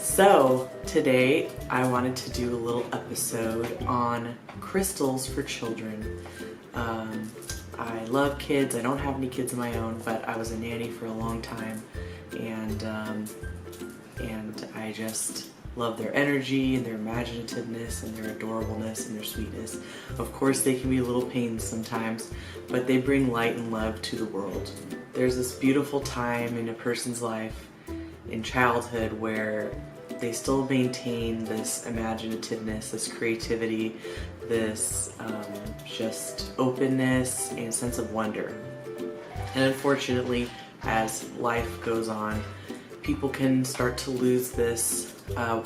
So today I wanted to do a little episode on crystals for children. I love kids. I don't have any kids of my own, but I was a nanny for a long time, and I just love their energy and their imaginativeness and their adorableness and their sweetness. Of course, they can be little pains sometimes, but they bring light and love to the world. There's this beautiful time in a person's life in childhood where they still maintain this imaginativeness, this creativity, this just openness and sense of wonder. And unfortunately, as life goes on, people can start to lose this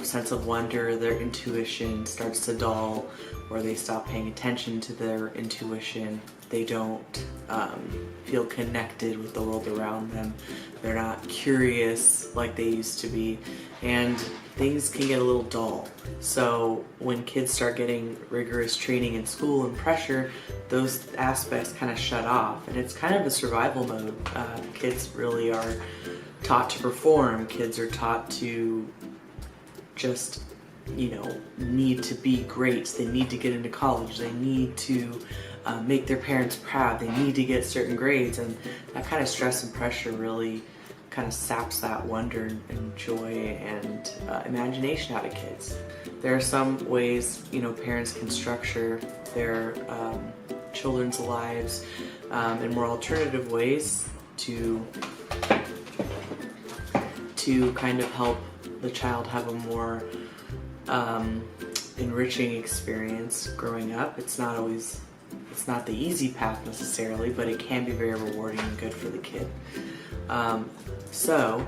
sense of wonder. Their intuition starts to dull, or they stop paying attention to their intuition. They don't feel connected with the world around them. They're not curious like they used to be, and things can get a little dull. So when kids start getting rigorous training in school and pressure, those aspects kind of shut off, and it's kind of a survival mode. Kids really are taught to perform. Kids are taught to just, need to be great. They need to get into college. They need to make their parents proud. They need to get certain grades, and that kind of stress and pressure really kind of saps that wonder and joy and imagination out of kids. There are some ways, parents can structure their children's lives in more alternative ways to kind of help the child have a more enriching experience growing up. It's not the easy path necessarily, but it can be very rewarding and good for the kid. So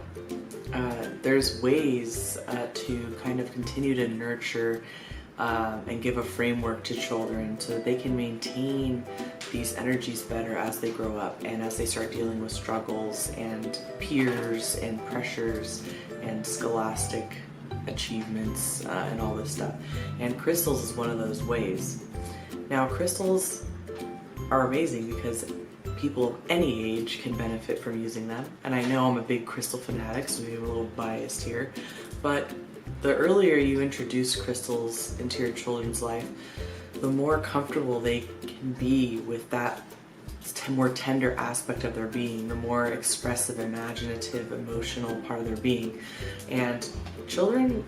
there's ways to kind of continue to nurture and give a framework to children so that they can maintain these energies better as they grow up and as they start dealing with struggles and peers and pressures and scholastic achievements and all this stuff. And crystals is one of those ways. Now, crystals are amazing because people of any age can benefit from using them. And I know I'm a big crystal fanatic, so maybe I'm a little biased here, but the earlier you introduce crystals into your children's life, the more comfortable they can be with that more tender aspect of their being, the more expressive, imaginative, emotional part of their being. And children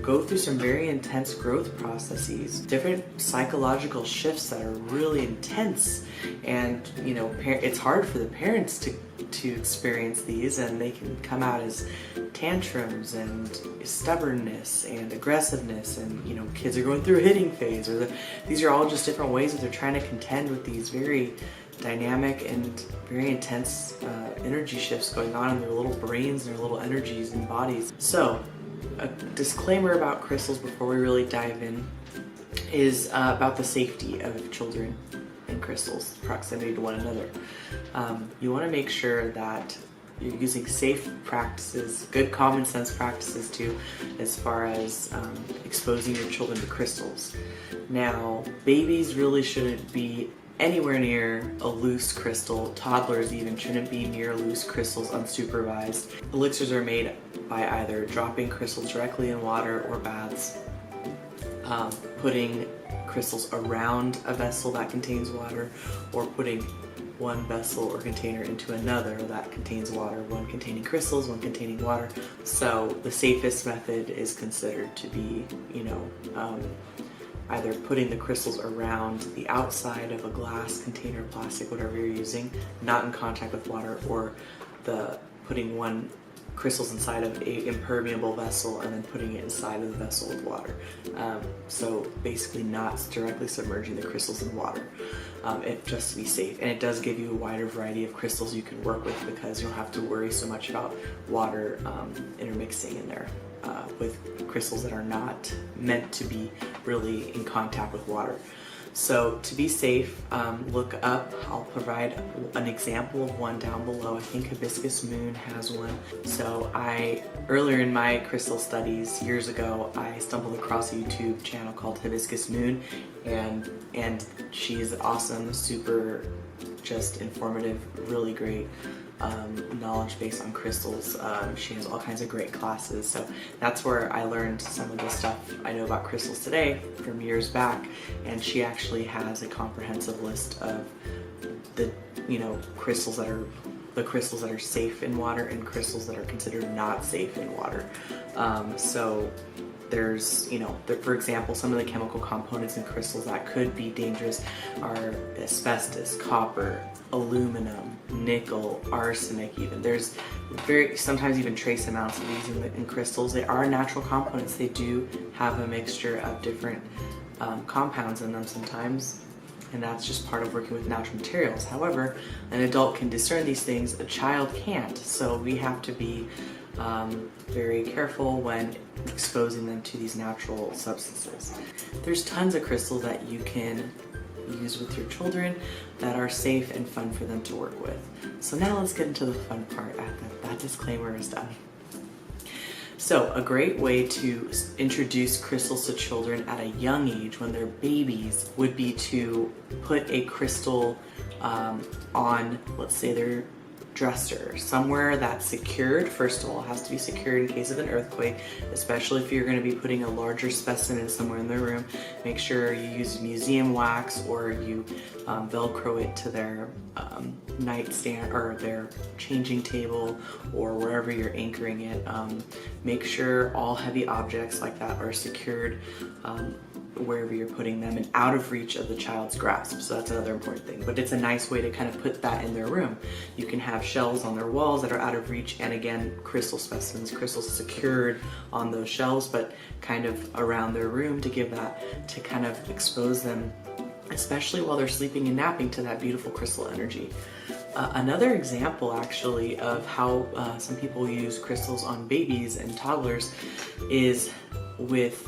go through some very intense growth processes, different psychological shifts that are really intense, and it's hard for the parents to experience these, and they can come out as tantrums and stubbornness and aggressiveness, and kids are going through a hitting phase, or these are all just different ways that they're trying to contend with these very dynamic and very intense energy shifts going on in their little brains and their little energies and bodies. So a disclaimer about crystals before we really dive in is about the safety of children and crystals, proximity to one another. You want to make sure that you're using safe practices, good common sense practices too, as far as exposing your children to crystals. Now, babies really shouldn't be anywhere near a loose crystal. Toddlers even shouldn't be near loose crystals unsupervised. Elixirs are made by either dropping crystals directly in water or baths, putting crystals around a vessel that contains water, or putting one vessel or container into another that contains water, one containing crystals, one containing water. So the safest method is considered to be, either putting the crystals around the outside of a glass container, plastic, whatever you're using, not in contact with water, or putting one crystals inside of a impermeable vessel and then putting it inside of the vessel with water. So basically not directly submerging the crystals in water, just to be safe. And it does give you a wider variety of crystals you can work with, because you don't have to worry so much about water intermixing in there with crystals that are not meant to be really in contact with water. So to be safe, look up. I'll provide an example of one down below. I think Hibiscus Moon has one. So earlier in my crystal studies years ago, I stumbled across a YouTube channel called Hibiscus Moon, and she's awesome, super just informative, really great. knowledge base on crystals. She has all kinds of great classes, so that's where I learned some of the stuff I know about crystals today from years back. And she actually has a comprehensive list of the crystals that are safe in water and crystals that are considered not safe in water. So there's, for example, some of the chemical components in crystals that could be dangerous are asbestos, copper, aluminum, nickel, arsenic even. There's sometimes even trace amounts of these in crystals. They are natural components. They do have a mixture of different compounds in them sometimes, and that's just part of working with natural materials. However, an adult can discern these things, a child can't, so we have to be very careful when exposing them to these natural substances. There's tons of crystals that you can use with your children that are safe and fun for them to work with. So now let's get into the fun part after that disclaimer is done. So a great way to introduce crystals to children at a young age when they're babies would be to put a crystal on, let's say, their dresser, somewhere that's secured. First of all, it has to be secured in case of an earthquake, especially if you're going to be putting a larger specimen somewhere in their room. Make sure you use museum wax, or you Velcro it to their nightstand or their changing table, or wherever you're anchoring it. Make sure all heavy objects like that are secured wherever you're putting them and out of reach of the child's grasp. So that's another important thing, but it's a nice way to kind of put that in their room. You can have shelves on their walls that are out of reach, and again, crystal specimens, crystals secured on those shelves, but kind of around their room to give that, to kind of expose them, especially while they're sleeping and napping, to that beautiful crystal energy. Another example actually of how some people use crystals on babies and toddlers is with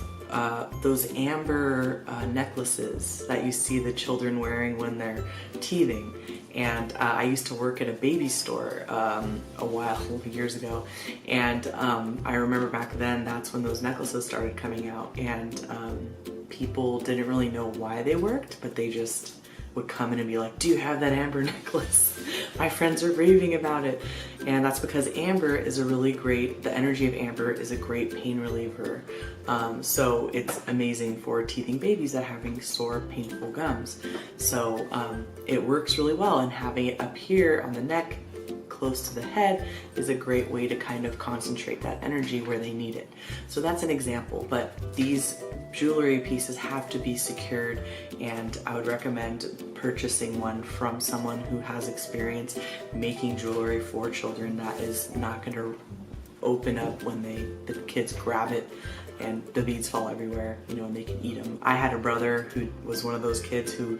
those amber necklaces that you see the children wearing when they're teething. And I used to work at a baby store years ago, and I remember back then that's when those necklaces started coming out, and people didn't really know why they worked, but they just would come in and be like, "Do you have that amber necklace? My friends are raving about it." And that's because amber is the energy of amber is a great pain reliever. So it's amazing for teething babies that are having sore, painful gums. So it works really well, and having it up here on the neck, close to the head, is a great way to kind of concentrate that energy where they need it. So that's an example, but these jewelry pieces have to be secured, and I would recommend purchasing one from someone who has experience making jewelry for children that is not going to open up when the kids grab it and the beads fall everywhere, and they can eat them. I had a brother who was one of those kids who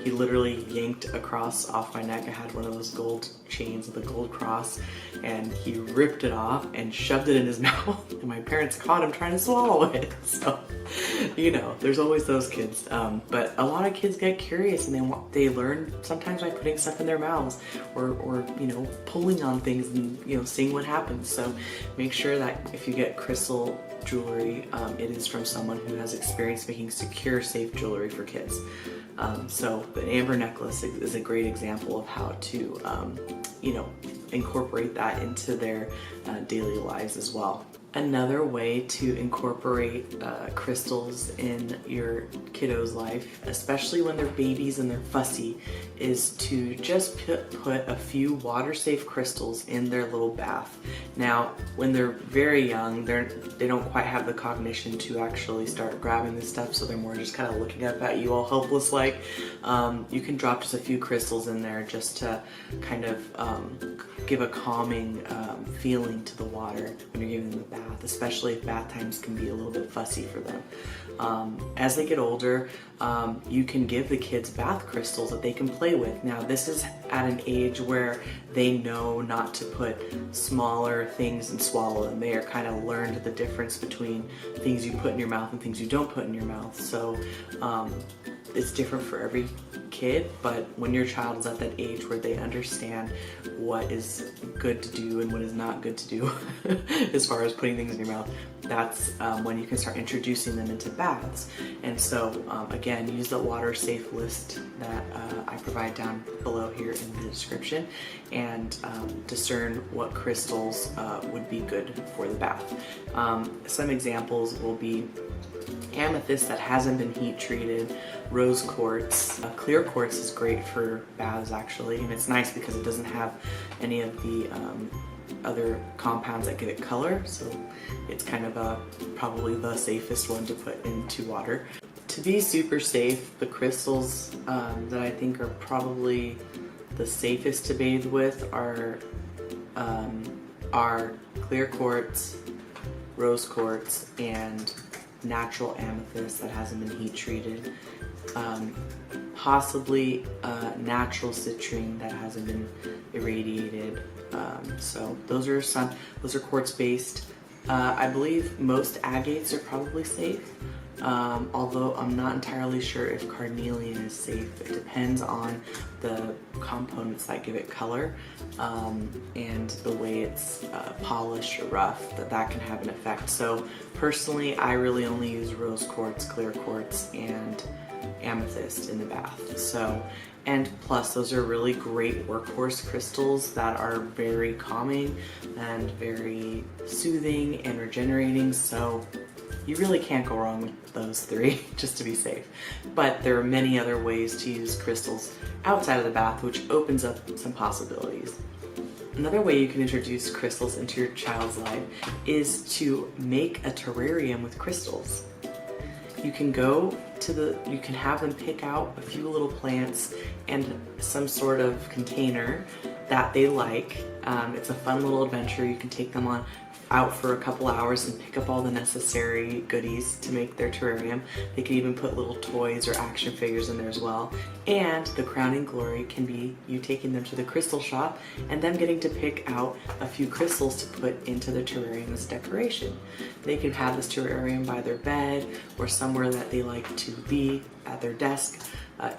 he literally yanked a cross off my neck. I had one of those gold chains with a gold cross, and he ripped it off and shoved it in his mouth, and my parents caught him trying to swallow it. So, there's always those kids. But a lot of kids get curious, and they learn sometimes by putting stuff in their mouths, or pulling on things and seeing what happens. So make sure that if you get crystal jewelry, it is from someone who has experience making secure, safe jewelry for kids. So the amber necklace is a great example of how to, incorporate that into their daily lives as well. Another way to incorporate crystals in your kiddo's life, especially when they're babies and they're fussy, is to just put a few water-safe crystals in their little bath. Now, when they're very young, they don't quite have the cognition to actually start grabbing this stuff, so they're more just kind of looking up at you all helpless like. You can drop just a few crystals in there just to kind of give a calming feeling to the water when you're giving them the bath, especially if bath times can be a little bit fussy for them. As they get older, you can give the kids bath crystals that they can play with. Now, this is at an age where they know not to put smaller things and swallow them. They are kind of learned the difference between things you put in your mouth and things you don't put in your mouth. So it's different for every kid, but when your child is at that age where they understand what is good to do and what is not good to do as far as putting things in your mouth, that's when you can start introducing them into baths. And so again, use the water safe list that I provide down below here in the description, and discern what crystals would be good for the bath. Some examples will be amethyst that hasn't been heat treated, rose quartz. Clear quartz is great for baths actually, and it's nice because it doesn't have any of the other compounds that give it color, so it's kind of probably the safest one to put into water. To be super safe, the crystals that I think are probably the safest to bathe with are clear quartz, rose quartz, and natural amethyst that hasn't been heat treated. Possibly natural citrine that hasn't been irradiated. So those are quartz based. I believe most agates are probably safe, although I'm not entirely sure if carnelian is safe. It depends on the components that give it color, and the way it's polished or rough, that can have an effect. So personally, I really only use rose quartz, clear quartz, and amethyst in the bath. So, and plus those are really great workhorse crystals that are very calming and very soothing and regenerating, so you really can't go wrong with those three, just to be safe. But there are many other ways to use crystals outside of the bath, which opens up some possibilities. Another way you can introduce crystals into your child's life is to make a terrarium with crystals. You can you can have them pick out a few little plants and some sort of container that they like. It's a fun little adventure. You can take them out for a couple hours and pick up all the necessary goodies to make their terrarium. They can even put little toys or action figures in there as well. And the crowning glory can be you taking them to the crystal shop and them getting to pick out a few crystals to put into the terrarium as decoration. They can have this terrarium by their bed or somewhere that they like to be at their desk.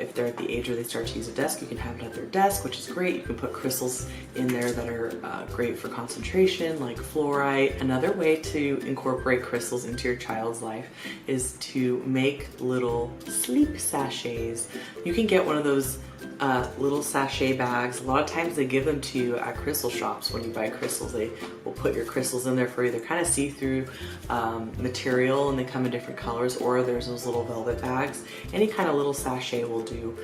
If they're at the age where they start to use a desk, you can have it at their desk, which is great. You can put crystals in there that are great for concentration, like fluorite. Another way to incorporate crystals into your child's life is to make little sleep sachets. You can get one of those little sachet bags. A lot of times they give them to you at crystal shops. When you buy crystals, they will put your crystals in there for you. They're kind of see-through material, and they come in different colors, or there's those little velvet bags. Any kind of little sachet will do.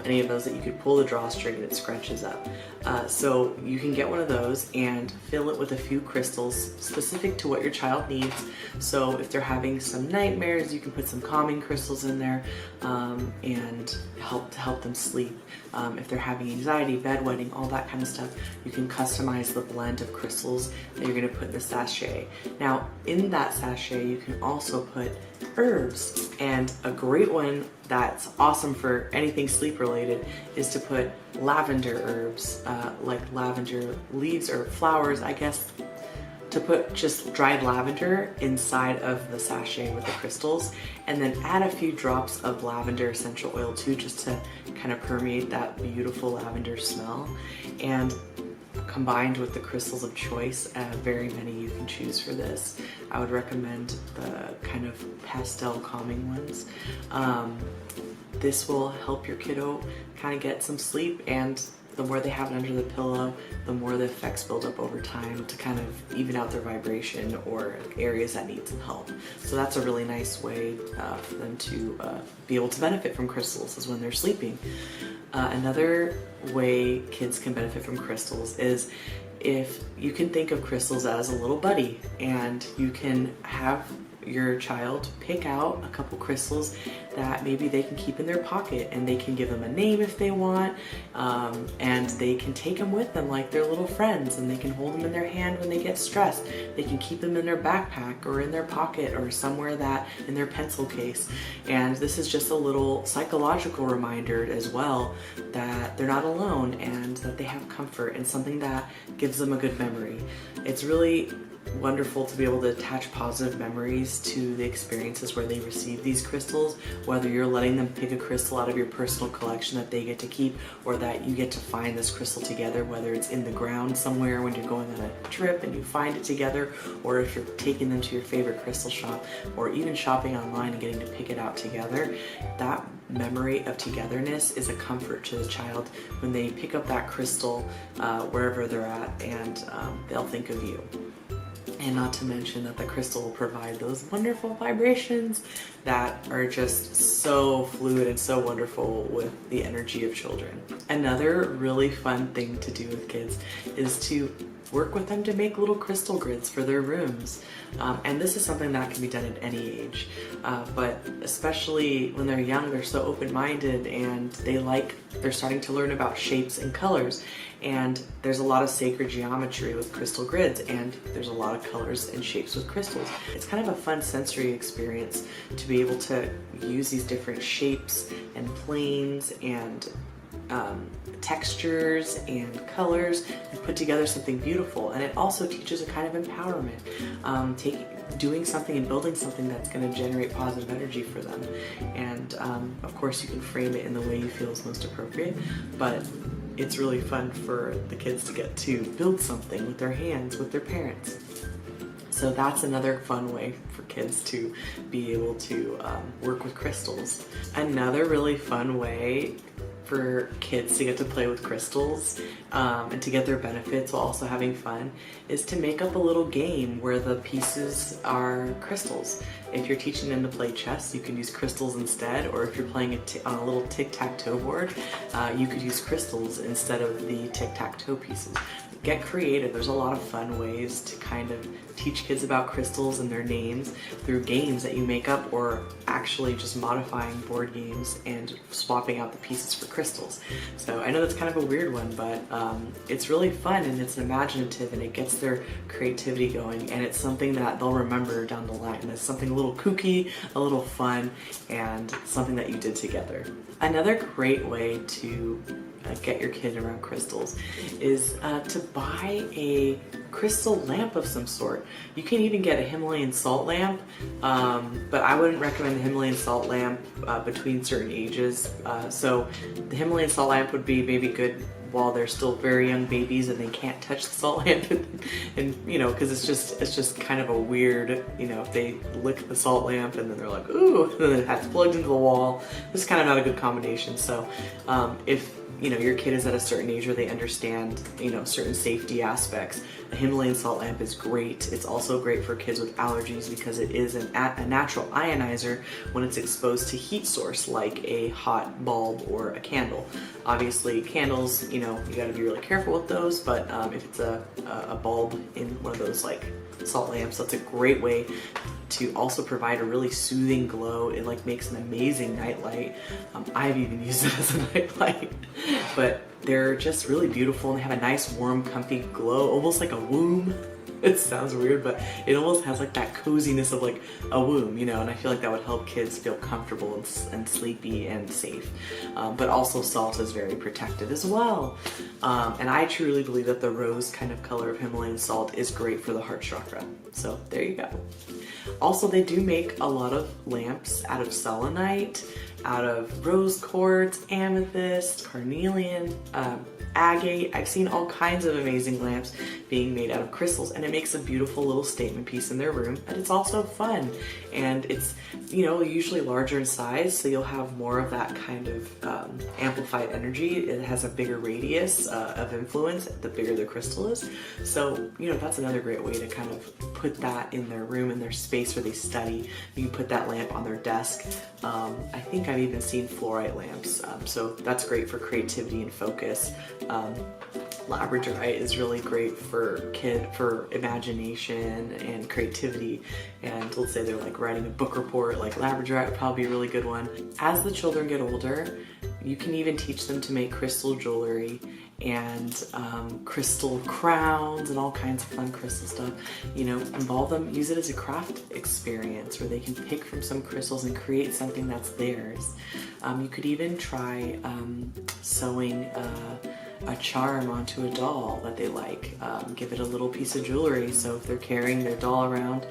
Any of those that you could pull the drawstring and it scrunches up. So you can get one of those and fill it with a few crystals specific to what your child needs. So if they're having some nightmares, you can put some calming crystals in there and help them sleep. If they're having anxiety, bedwetting, all that kind of stuff, you can customize the blend of crystals that you're going to put in the sachet. Now, in that sachet, you can also put herbs, and a great one that's awesome for anything sleep related is to put lavender herbs, like lavender leaves or flowers, I guess, to put just dried lavender inside of the sachet with the crystals, and then add a few drops of lavender essential oil too, just to kind of permeate that beautiful lavender smell. And combined with the crystals of choice, very many you can choose for this. I would recommend the kind of pastel calming ones. This will help your kiddo kind of get some sleep, and the more they have it under the pillow, the more the effects build up over time to kind of even out their vibration or areas that need some help. So that's a really nice way for them to be able to benefit from crystals, is when they're sleeping. Another way kids can benefit from crystals is if you can think of crystals as a little buddy, and you can have your child pick out a couple crystals that maybe they can keep in their pocket, and they can give them a name if they want, and they can take them with them like they're little friends, and they can hold them in their hand when they get stressed. They can keep them in their backpack or in their pocket or somewhere that in their pencil case. And this is just a little psychological reminder as well that they're not alone and that they have comfort and something that gives them a good memory. It's really wonderful to be able to attach positive memories to the experiences where they receive these crystals, whether you're letting them pick a crystal out of your personal collection that they get to keep, or that you get to find this crystal together, whether it's in the ground somewhere when you're going on a trip and you find it together, or if you're taking them to your favorite crystal shop, or even shopping online and getting to pick it out together. That memory of togetherness is a comfort to the child when they pick up that crystal wherever they're at, and they'll think of you. And not to mention that the crystal will provide those wonderful vibrations that are just so fluid and so wonderful with the energy of children. Another really fun thing to do with kids is to work with them to make little crystal grids for their rooms. And this is something that can be done at any age, but especially when they're young, they're so open-minded and they're starting to learn about shapes and colors. And there's a lot of sacred geometry with crystal grids, and there's a lot of colors and shapes with crystals. It's kind of a fun sensory experience to be able to use these different shapes and planes and textures and colors and put together something beautiful. And it also teaches a kind of empowerment, doing something and building something that's going to generate positive energy for them. And of course you can frame it in the way you feel is most appropriate, but it's really fun for the kids to get to build something with their hands with their parents. So that's another fun way for kids to be able to work with crystals. Another really fun way for kids to get to play with crystals and to get their benefits while also having fun is to make up a little game where the pieces are crystals. If you're teaching them to play chess, you can use crystals instead, or if you're playing on a little tic-tac-toe board, you could use crystals instead of the tic-tac-toe pieces. Get creative. There's a lot of fun ways to kind of teach kids about crystals and their names through games that you make up, or actually just modifying board games and swapping out the pieces for crystals. So I know that's kind of a weird one, but it's really fun and it's imaginative and it gets their creativity going, and it's something that they'll remember down the line. And it's something a little kooky, a little fun, and something that you did together. Another great way to get your kid around crystals is to buy a crystal lamp of some sort. You can even get a Himalayan salt lamp, but I wouldn't recommend the Himalayan salt lamp between certain ages. So the Himalayan salt lamp would be maybe good while they're still very young babies and they can't touch the salt lamp, and you know, because it's just kind of a weird, you know, if they lick the salt lamp and then they're like, ooh, and then it has plugged into the wall. It's kind of not a good combination. So if you know your kid is at a certain age where they understand, you know, certain safety aspects, a Himalayan salt lamp is great. It's also great for kids with allergies because it is a natural ionizer when it's exposed to heat source like a hot bulb or a candle. Obviously candles, you know, you got to be really careful with those, but if it's a bulb in one of those like salt lamps, that's a great way to also provide a really soothing glow. It like makes an amazing nightlight. I've even used it as a nightlight, but they're just really beautiful and they have a nice warm comfy glow, almost like a womb. It sounds weird, but it almost has like that coziness of like a womb, you know, and I feel like that would help kids feel comfortable and sleepy and safe. But also salt is very protective as well. And I truly believe that the rose kind of color of Himalayan salt is great for the heart chakra. So there you go. Also, they do make a lot of lamps out of selenite, out of rose quartz, amethyst, carnelian, agate. I've seen all kinds of amazing lamps being made out of crystals, and it makes a beautiful little statement piece in their room, but it's also fun. And it's, you know, usually larger in size, so you'll have more of that kind of amplified energy. It has a bigger radius of influence the bigger the crystal is. So, you know, that's another great way to kind of put that in their room, in their space where they study. You can put that lamp on their desk. I think I've even seen fluorite lamps, so that's great for creativity and focus. Labradorite is really great for imagination and creativity, and let's say they're like writing a book report, like labradorite would probably be a really good one. As the children get older, you can even teach them to make crystal jewelry and crystal crowns and all kinds of fun crystal stuff. You know, involve them, use it as a craft experience where they can pick from some crystals and create something that's theirs. You could even try sewing a charm onto a doll that they like. Give it a little piece of jewelry, so if they're carrying their doll around,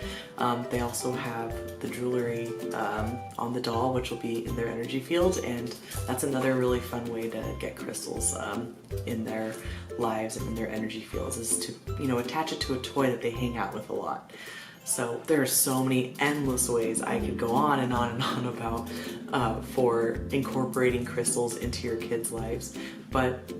they also have the jewelry on the doll, which will be in their energy field, and that's another really fun way to get crystals in their lives and in their energy fields, is to, you know, attach it to a toy that they hang out with a lot. So there are so many endless ways I could go on and on and on about for incorporating crystals into your kids' lives. But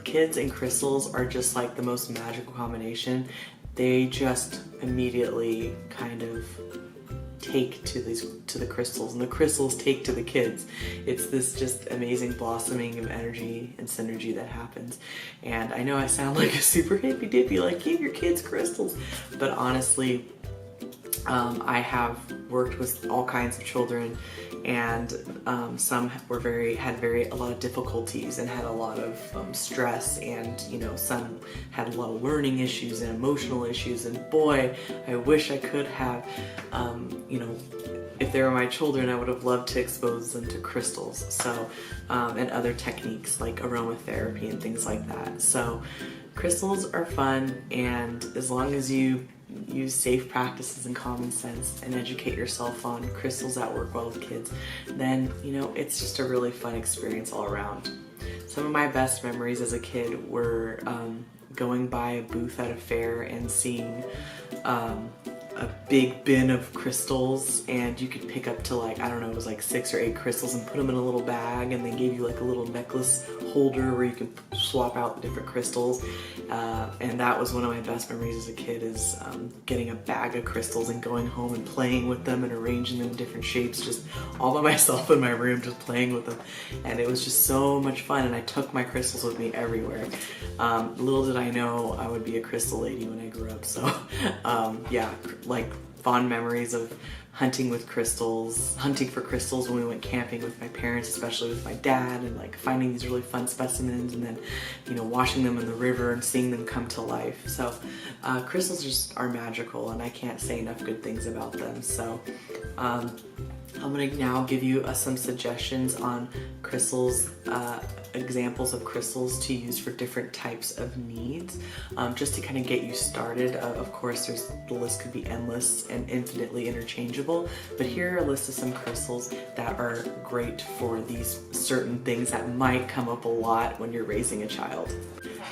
kids and crystals are just like the most magical combination. They just immediately kind of take to the crystals, and the crystals take to the kids. It's this just amazing blossoming of energy and synergy that happens. And I know I sound like a super hippy dippy, like give your kids crystals, but honestly, I have worked with all kinds of children, and some had a lot of difficulties and had a lot of stress, and you know, some had a lot of learning issues and emotional issues, and boy, I wish I could have, you know, if they were my children, I would have loved to expose them to crystals, so and other techniques like aromatherapy and things like that. So crystals are fun, and as long as you use safe practices and common sense and educate yourself on crystals that work well with kids, then, you know, it's just a really fun experience all around. Some of my best memories as a kid were going by a booth at a fair and seeing a big bin of crystals, and you could pick up to, like, I don't know, it was like 6 or 8 crystals and put them in a little bag, and they gave you like a little necklace holder where you can swap out the different crystals, and that was one of my best memories as a kid, is getting a bag of crystals and going home and playing with them and arranging them in different shapes, just all by myself in my room, just playing with them. And it was just so much fun, and I took my crystals with me everywhere. Little did I know I would be a crystal lady when I grew up. So yeah, like fond memories of hunting for crystals when we went camping with my parents, especially with my dad, and like finding these really fun specimens, and then, you know, washing them in the river and seeing them come to life. So crystals just are magical, and I can't say enough good things about them. So I'm going to now give you some suggestions on crystals, examples of crystals to use for different types of needs, just to kind of get you started. Of course, the list could be endless and infinitely interchangeable, but here are a list of some crystals that are great for these certain things that might come up a lot when you're raising a child.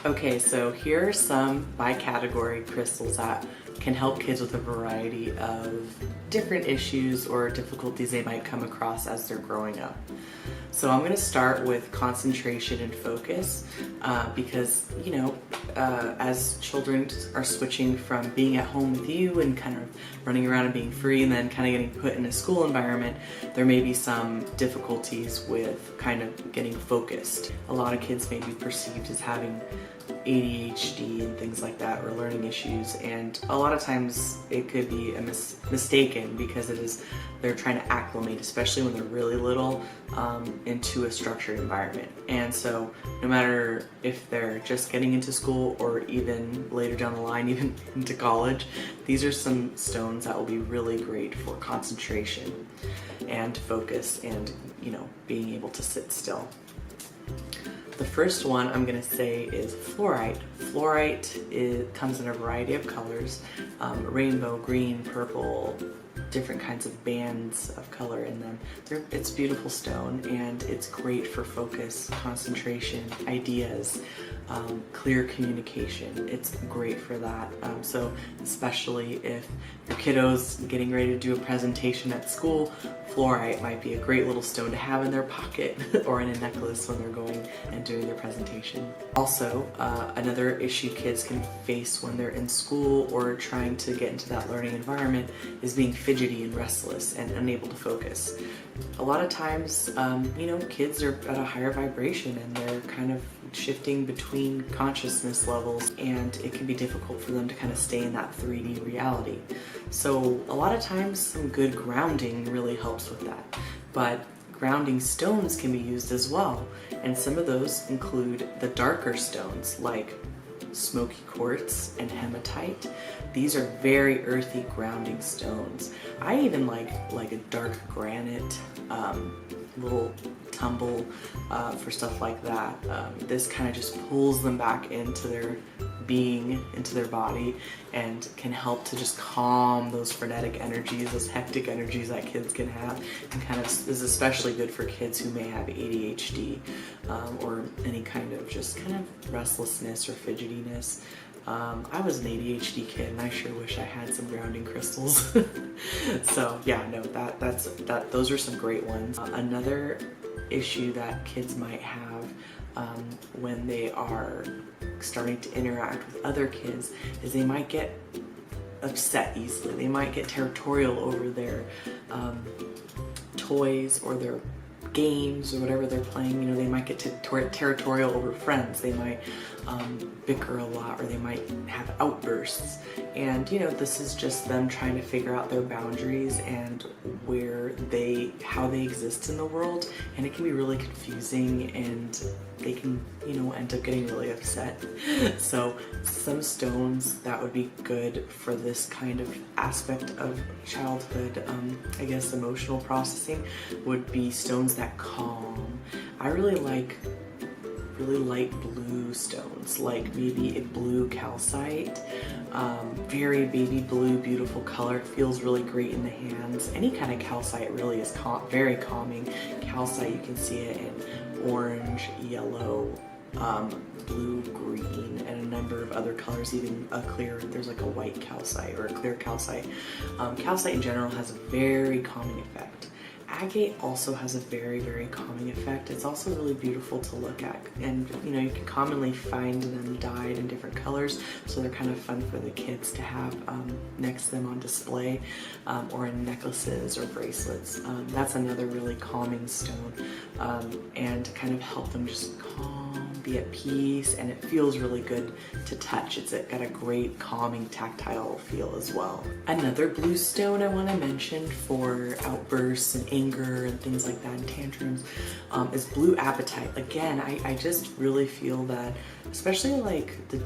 Okay, so here are some by category crystals that can help kids with a variety of different issues or difficulties they might come across as they're growing up. So I'm going to start with concentration and focus, because, you know, as children are switching from being at home with you and kind of running around and being free, and then kind of getting put in a school environment, there may be some difficulties with kind of getting focused. A lot of kids may be perceived as having ADHD and things like that, or learning issues, and a lot of times it could be mistaken, because they're trying to acclimate, especially when they're really little, into a structured environment. And so no matter if they're just getting into school or even later down the line, even into college, these are some stones that will be really great for concentration and focus and, you know, being able to sit still. The first one I'm going to say is fluorite. Fluorite comes in a variety of colors, rainbow, green, purple, different kinds of bands of color in them. It's a beautiful stone, and it's great for focus, concentration, ideas, clear communication. It's great for that. So especially if your kiddo's getting ready to do a presentation at school, fluorite might be a great little stone to have in their pocket or in a necklace when they're going and doing their presentation. Also, another issue kids can face when they're in school or trying to get into that learning environment is being fidgety and restless and unable to focus. A lot of times, you know, kids are at a higher vibration and they're kind of shifting between consciousness levels, and it can be difficult for them to kind of stay in that 3D reality. So a lot of times some good grounding really helps with that. But grounding stones can be used as well, and some of those include the darker stones like smoky quartz and hematite. These are very earthy grounding stones. I even like a dark granite, little tumble for stuff like that. This kind of just pulls them back into their being, into their body, and can help to just calm those frenetic energies, those hectic energies that kids can have, and kind of is especially good for kids who may have ADHD or any kind of just kind of restlessness or fidgetiness. I was an ADHD kid, and I sure wish I had some grounding crystals. So yeah, no, those are some great ones. Another issue that kids might have when they are starting to interact with other kids is they might get upset easily. They might get territorial over their toys or their games or whatever they're playing. You know, they might get territorial over friends. They might bicker a lot, or they might have outbursts. And you know, this is just them trying to figure out their boundaries and how they exist in the world. And it can be really confusing, and they can, you know, end up getting really upset. So some stones that would be good for this kind of aspect of childhood, I guess emotional processing, would be stones that calm. I really like really light blue stones, like maybe a blue calcite, very baby blue, beautiful color. It feels really great in the hands. Any kind of calcite really is very calming. Calcite, you can see it in orange, yellow, blue, green, and a number of other colors, even there's like a white calcite or a clear calcite. Calcite in general has a very calming effect. Agate also has a very, very calming effect. It's also really beautiful to look at, and you know, you can commonly find them dyed in different colors, so they're kind of fun for the kids to have next to them on display, or in necklaces or bracelets. That's another really calming stone, and to kind of help them just calm, be at peace, and it feels really good to touch. It's got a great calming tactile feel as well. Another blue stone I want to mention for outbursts and anger and things like that, and tantrums, is blue apatite. Again, I just really feel that, especially like the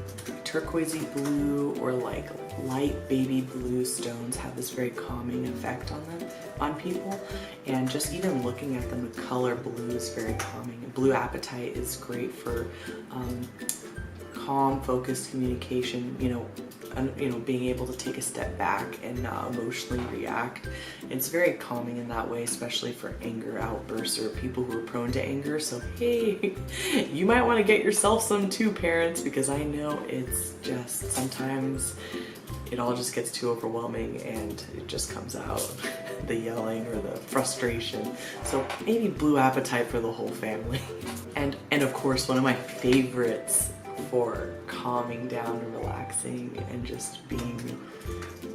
turquoisey blue or like light baby blue stones, have this very calming effect on people, and just even looking at them, the color blue is very calming. And blue apatite is great for calm, focused communication, you know, being able to take a step back and not emotionally react. It's very calming in that way, especially for anger outbursts or people who are prone to anger. So hey, you might want to get yourself some too, parents, because I know it's just sometimes it all just gets too overwhelming and it just comes out, the yelling or the frustration. So maybe blue apatite for the whole family. And of course, one of my favorites for calming down and relaxing and just being,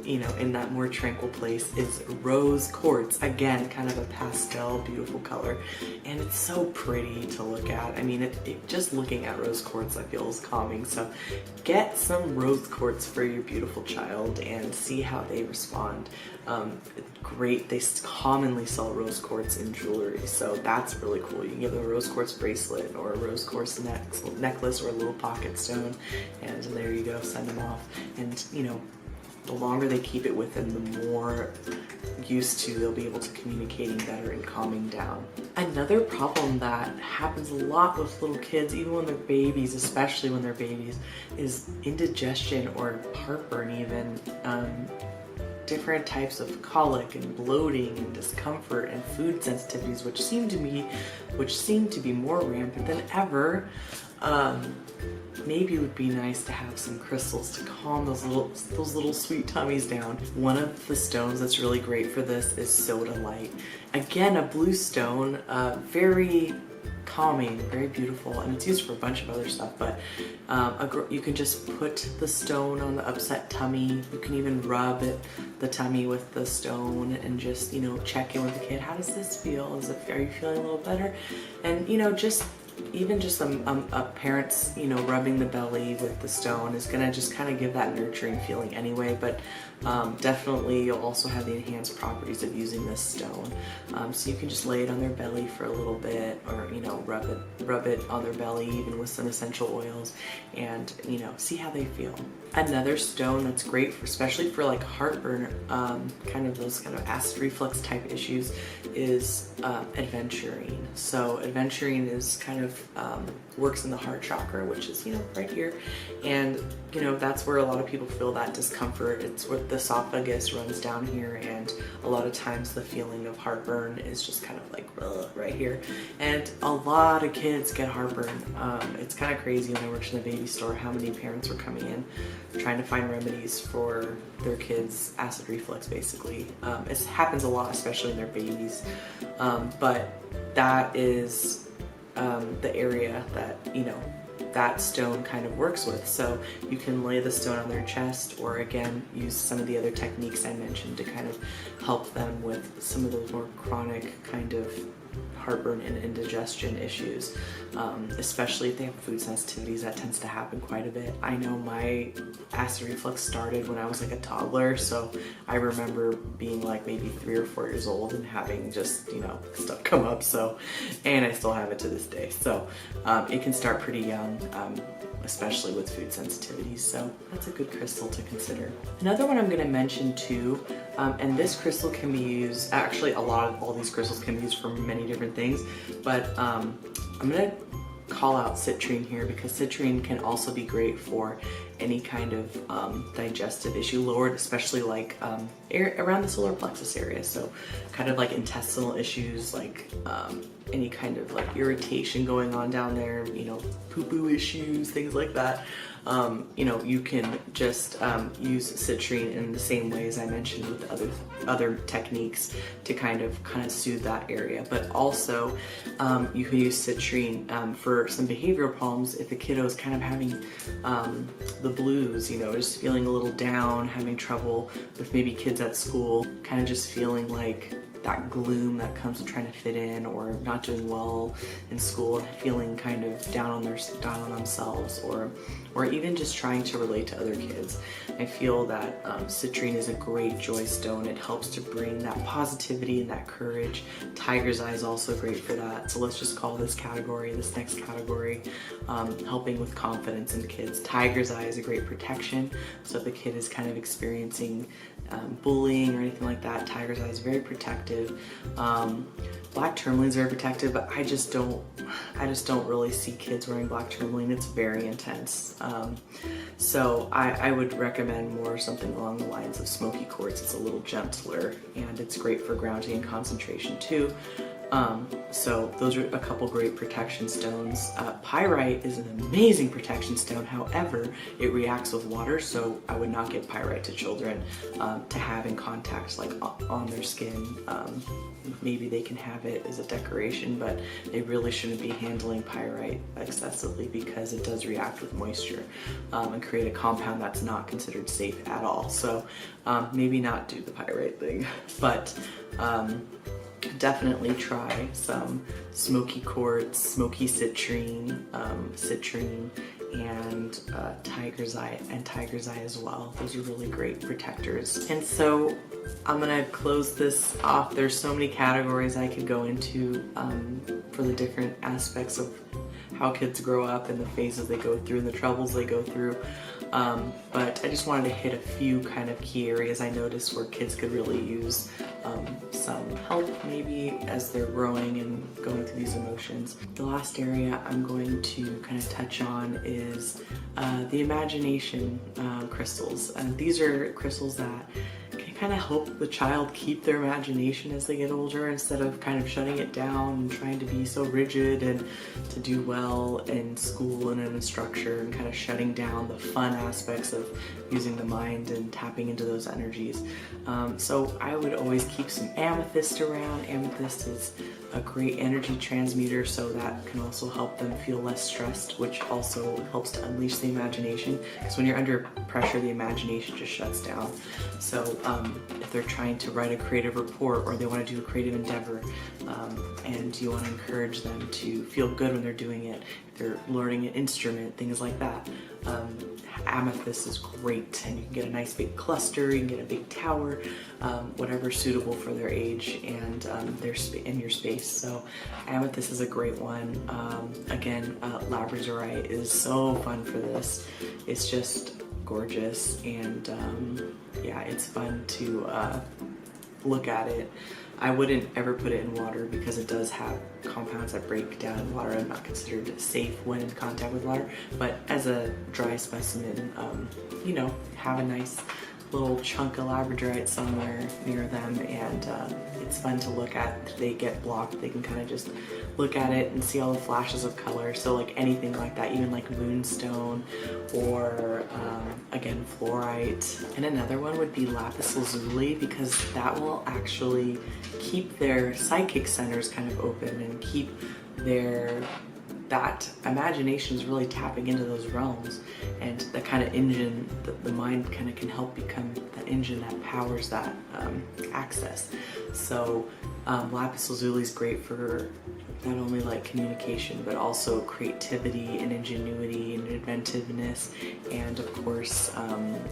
you know, in that more tranquil place is rose quartz. Again, kind of a pastel, beautiful color, and it's so pretty to look at. I mean, just looking at rose quartz, I feel, is calming. So get some rose quartz for your beautiful child and see how they respond. Great, they commonly sell rose quartz in jewelry, so that's really cool. You can give them a rose quartz bracelet or a rose quartz necklace or a little pocket stone, and there you go, send them off. And you know, the longer they keep it with them, the more used to they'll be able to communicating better and calming down. Another problem that happens a lot with little kids, even when they're babies, especially when they're babies, is indigestion or heartburn even. Different types of colic and bloating and discomfort and food sensitivities, which seem to be more rampant than ever. Maybe it would be nice to have some crystals to calm those little sweet tummies down. One of the stones that's really great for this is sodalite. Again, a blue stone, very calming, very beautiful, and it's used for a bunch of other stuff, but you can just put the stone on the upset tummy. You can even rub the tummy with the stone and just, you know, check in with the kid. How does this feel? Are you feeling a little better? And, you know, just even just a parent's, you know, rubbing the belly with the stone is gonna just kind of give that nurturing feeling anyway. But Definitely you'll also have the enhanced properties of using this stone. So you can just lay it on their belly for a little bit, or rub it on their belly even with some essential oils, and see how they feel. Another stone that's great for, especially for like heartburn, kind of those kind of acid reflux type issues, is aventurine. So aventurine is kind of works in the heart chakra, which is right here, and that's where a lot of people feel that discomfort. It's where the esophagus runs down here, and a lot of times the feeling of heartburn is just kind of like right here, and a lot of kids get heartburn. It's kind of crazy when I worked in the baby store how many parents were coming in trying to find remedies for their kids' acid reflux, basically. It happens a lot, especially in their babies, but that is the area that that stone kind of works with. So you can lay the stone on their chest, or again use some of the other techniques I mentioned to kind of help them with some of those more chronic kind of heartburn and indigestion issues, especially if they have food sensitivities. That tends to happen quite a bit. I know my acid reflux started when I was like a toddler, so I remember being like maybe 3 or 4 years old and having just stuff come up, and I still have it to this day. So it can start pretty young, especially with food sensitivities, so that's a good crystal to consider. Another one I'm going to mention too, and this crystal can be used, actually all these crystals can be used for many different things, but I'm going to call out citrine here, because citrine can also be great for any kind of digestive issue, lowered, especially like around the solar plexus area, so kind of like intestinal issues, like any kind of like irritation going on down there, poo-poo issues, things like that. You can just use citrine in the same way as I mentioned with other techniques to kind of soothe that area. But also you can use citrine for some behavioral problems if the kiddo is kind of having the blues, just feeling a little down, having trouble with maybe kids at school, kind of just feeling like that gloom that comes with trying to fit in, or not doing well in school and feeling kind of down on themselves, or even just trying to relate to other kids. I feel that citrine is a great joy stone. It helps to bring that positivity and that courage. Tiger's eye is also great for that. So let's just call this next category, helping with confidence in kids. Tiger's eye is a great protection. So if the kid is kind of experiencing bullying or anything like that, tiger's eye is very protective. Black tourmalines are protective, but I just don't really see kids wearing black tourmaline. It's very intense. So I would recommend more something along the lines of smoky quartz. It's a little gentler, and it's great for grounding and concentration too. So those are a couple great protection stones. Pyrite is an amazing protection stone. However, it reacts with water, so I would not give pyrite to children to have in contact, like on their skin. Maybe they can have it as a decoration, but they really shouldn't be handling pyrite excessively, because it does react with moisture and create a compound that's not considered safe at all. So maybe not do the pyrite thing, but definitely try some smoky quartz, smoky citrine, and tiger's eye as well. Those are really great protectors. And so I'm gonna close this off. There's so many categories I could go into for the different aspects of how kids grow up and the phases they go through and the troubles they go through. But I just wanted to hit a few kind of key areas I noticed where kids could really use some help maybe as they're growing and going through these emotions. The last area I'm going to kind of touch on is the imagination crystals. These are crystals that can kind of help the child keep their imagination as they get older, instead of kind of shutting it down and trying to be so rigid and to do well in school and in a structure, and kind of shutting down the fun aspects of using the mind and tapping into those energies. So I would always keep some amethyst around. Amethyst is a great energy transmuter, so that can also help them feel less stressed, which also helps to unleash the imagination, because when you're under pressure, the imagination just shuts down. So if they're trying to write a creative report, or they want to do a creative endeavor, and you want to encourage them to feel good when they're doing it, if they're learning an instrument, things like that, Amethyst is great, and you can get a nice big cluster, you can get a big tower, whatever's suitable for their age and in your space. So amethyst is a great one. Again, labradorite is so fun for this. It's just gorgeous, and yeah, it's fun to look at it. I wouldn't ever put it in water because it does have compounds that break down in water and not considered safe when in contact with water. But as a dry specimen, you know, have a nice little chunk of labradorite somewhere near them, and it's fun to look at. If they get blocked, they can kind of just look at it and see all the flashes of color. So like anything like that, even like moonstone or again fluorite. And another one would be lapis lazuli, because that will actually keep their psychic centers kind of open and keep that imagination is really tapping into those realms, and that kind of engine, the mind kind of can help become that engine that powers that access. So lapis lazuli is great for not only like communication, but also creativity and ingenuity and inventiveness, and of course,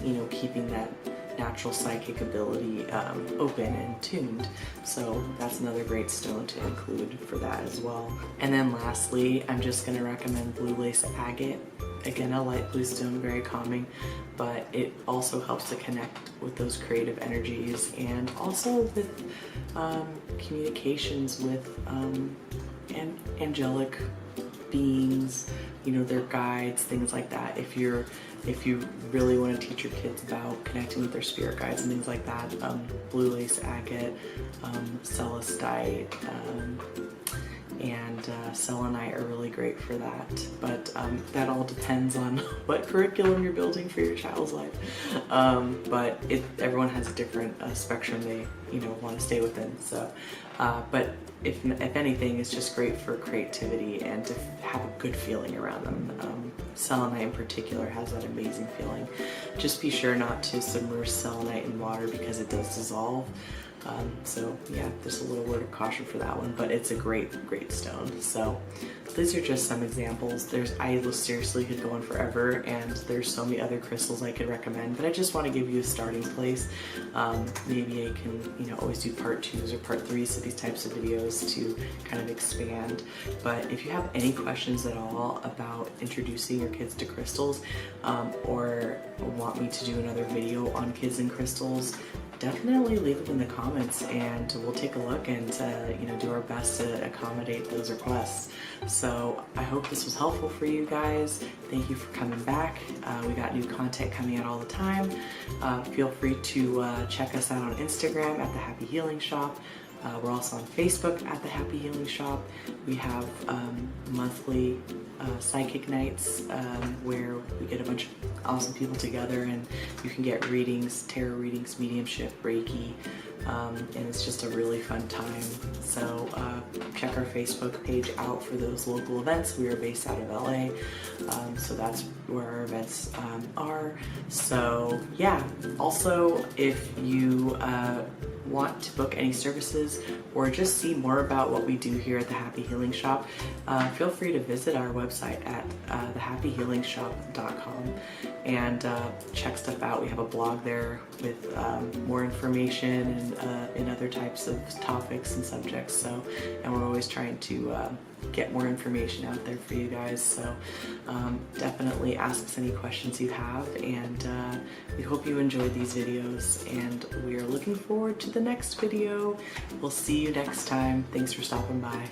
you know, keeping that natural psychic ability open and tuned. So that's another great stone to include for that as well. And then lastly, I'm just going to recommend blue lace agate. Again, a light blue stone, very calming, but it also helps to connect with those creative energies, and also with communications with angelic beings, you know, their guides, things like that. If you really want to teach your kids about connecting with their spirit guides and things like that, blue lace agate, celestite, and selenite are really great for that. But that all depends on what curriculum you're building for your child's life. But everyone has a different spectrum they want to stay within. So, but if anything, it's just great for creativity and to have a good feeling around them. Selenite in particular has that amazing feeling. Just be sure not to submerge selenite in water because it does dissolve. So yeah, there's a little word of caution for that one, but it's a great stone. So these are just some examples. I seriously could go on forever, and there's so many other crystals I could recommend, but I just want to give you a starting place. Maybe I can, always do part 2s or part 3s of these types of videos to kind of expand. But if you have any questions at all about introducing your kids to crystals, or want me to do another video on kids and crystals, definitely leave them in the comments, and we'll take a look and do our best to accommodate those requests. So I hope this was helpful for you guys. Thank you for coming back. We got new content coming out all the time. Feel free to check us out on Instagram at The Happy Healing Shop. We're also on Facebook at The Happy Healing Shop. We have monthly psychic nights where we get a bunch of awesome people together, and you can get readings, tarot readings, mediumship, Reiki, and it's just a really fun time. So check our Facebook page out for those local events. We are based out of LA, so that's where our events are. So yeah, also if you want to book any services or just see more about what we do here at The Happy Healing Shop, feel free to visit our website at thehappyhealingshop.com and check stuff out. We have a blog there with more information and other types of topics and subjects. So, and we're always trying to get more information out there for you guys. So definitely ask us any questions you have, and we hope you enjoyed these videos, and we are looking forward to the next video. We'll see you next time. Thanks for stopping by.